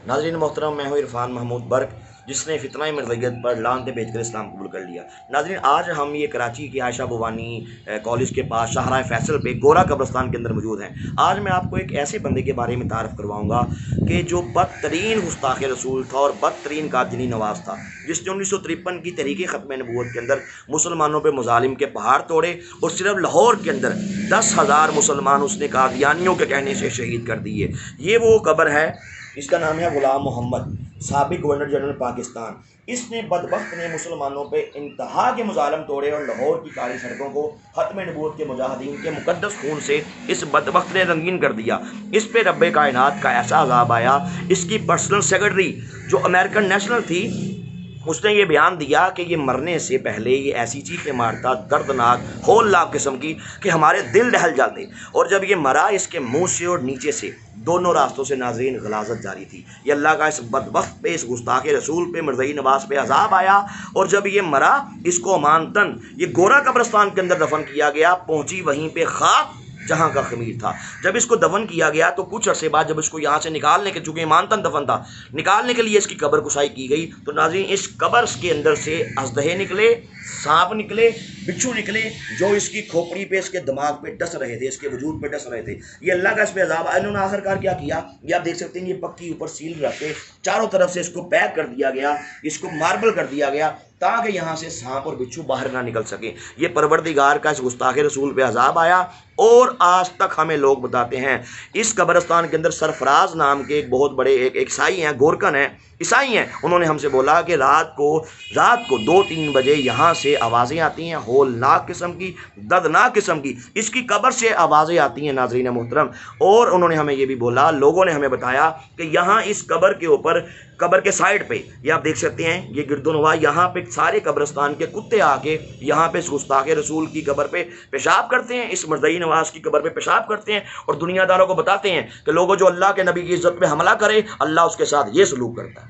नाज़रीन मोहतरम, मैं हूँ इरफान महमूद बर्क, जिसने फितना मरज़ियत पर लानते भेज कर इस्लाम कबूल कर लिया। नाज़रीन, आज हम ये कराची की आयशा बुवानी कॉलेज के पास शाहराह फैसल पे गोरा कब्रस्तान के अंदर मौजूद हैं। आज मैं आपको एक ऐसे बंदे के बारे में तारफ़ करवाऊँगा कि जो बदतरीन गुस्ताख़ रसूल था और बदतरीन कातिल नवाज़ था, जिसने 1953 की तहरीक ख़त्म नबूवत के अंदर मुसलमानों पर मुजालिम के पहाड़ तोड़े और सिर्फ लाहौर के अंदर 10,000 मुसलमान उसने कादियानियों के कहने से शहीद कर दिए। ये वो कब्र है, इसका नाम है गुलाम मोहम्मद, साबिक गवर्नर जनरल पाकिस्तान। इसने बदबख्त ने मुसलमानों पे इंतहा के मुजालम तोड़े और लाहौर की काली सड़कों को ख़त्म नबूवत के मुजाहिदीन के मुकद्दस खून से इस बदबख्त ने रंगीन कर दिया। इस पे रब्बे कायनात का ऐसा अज़ाब आया। इसकी पर्सनल सेक्रेटरी जो अमेरिकन नेशनल थी, उसने ये बयान दिया कि ये मरने से पहले ये ऐसी चीखें मारता, दर्दनाक होलनाक किस्म की, कि हमारे दिल दहल जाते। और जब ये मरा, इसके मुंह से और नीचे से दोनों रास्तों से नाज़रीन गलाजत जारी थी। ये अल्लाह का इस बदबख्त पे, इस गुस्ताख़ रसूल पे, मरज़ई नवाज़ पे अज़ाब आया। और जब ये मरा, इसको अमानतन ये गोरा कब्रस्तान के अंदर दफन किया गया। पहुंची वहीं पे खाक जहाँ का खमीर था। जब इसको दफन किया गया तो कुछ अरसे बाद जब इसको यहाँ से निकालने के, चूँकि ईमानतन दफन था, निकालने के लिए इसकी कब्र कुशाई की गई, तो नाज़रीन इस कब्र के अंदर से अजदहे निकले, सांप निकले, बिच्छू निकले, जो इसकी खोपड़ी पे, इसके दिमाग पे डस रहे थे, इसके वजूद पे डस रहे थे। ये अल्लाह का इस पे अज़ाब। इन्होंने आखिरकार क्या किया, ये आप देख सकते हैं, ये पक्की ऊपर सील रखे, चारों तरफ से इसको पैक कर दिया गया, इसको मार्बल कर दिया गया, ताकि यहाँ से सांप और बिच्छू बाहर ना निकल सके। ये परवरदिगार का इस गुस्ताख़ रसूल पे अज़ाब आया। और आज तक हमें लोग बताते हैं, इस कब्रस्तान के अंदर सरफराज नाम के एक बहुत बड़े एक ईसाई हैं, गोरकन हैं, ईसाई हैं। उन्होंने हमसे बोला कि रात को 2-3 बजे यहाँ से आवाज़ें आती हैं, होलनाक किस्म की, दर्दनाक किस्म की, इसकी कब्र से आवाज़ें आती हैं नाज़रीन मोहतरम। और उन्होंने हमें ये भी बोला, लोगों ने हमें बताया कि यहाँ इस कब्र के ऊपर, कब्र के साइड पे, ये आप देख सकते हैं, ये गिरदोनवा, यहाँ पे सारे कब्रस्तान के कुत्ते आके यहाँ पे गुस्ताख़ रसूल की कब्र पे पेशाब करते हैं, इस मरज़ई नवाज़ की कब्र पे पेशाब करते हैं, और दुनियादारों को बताते हैं कि लोगों जो अल्लाह के नबी की इज्जत पे हमला करे, अल्लाह उसके साथ ये सलूक करता है।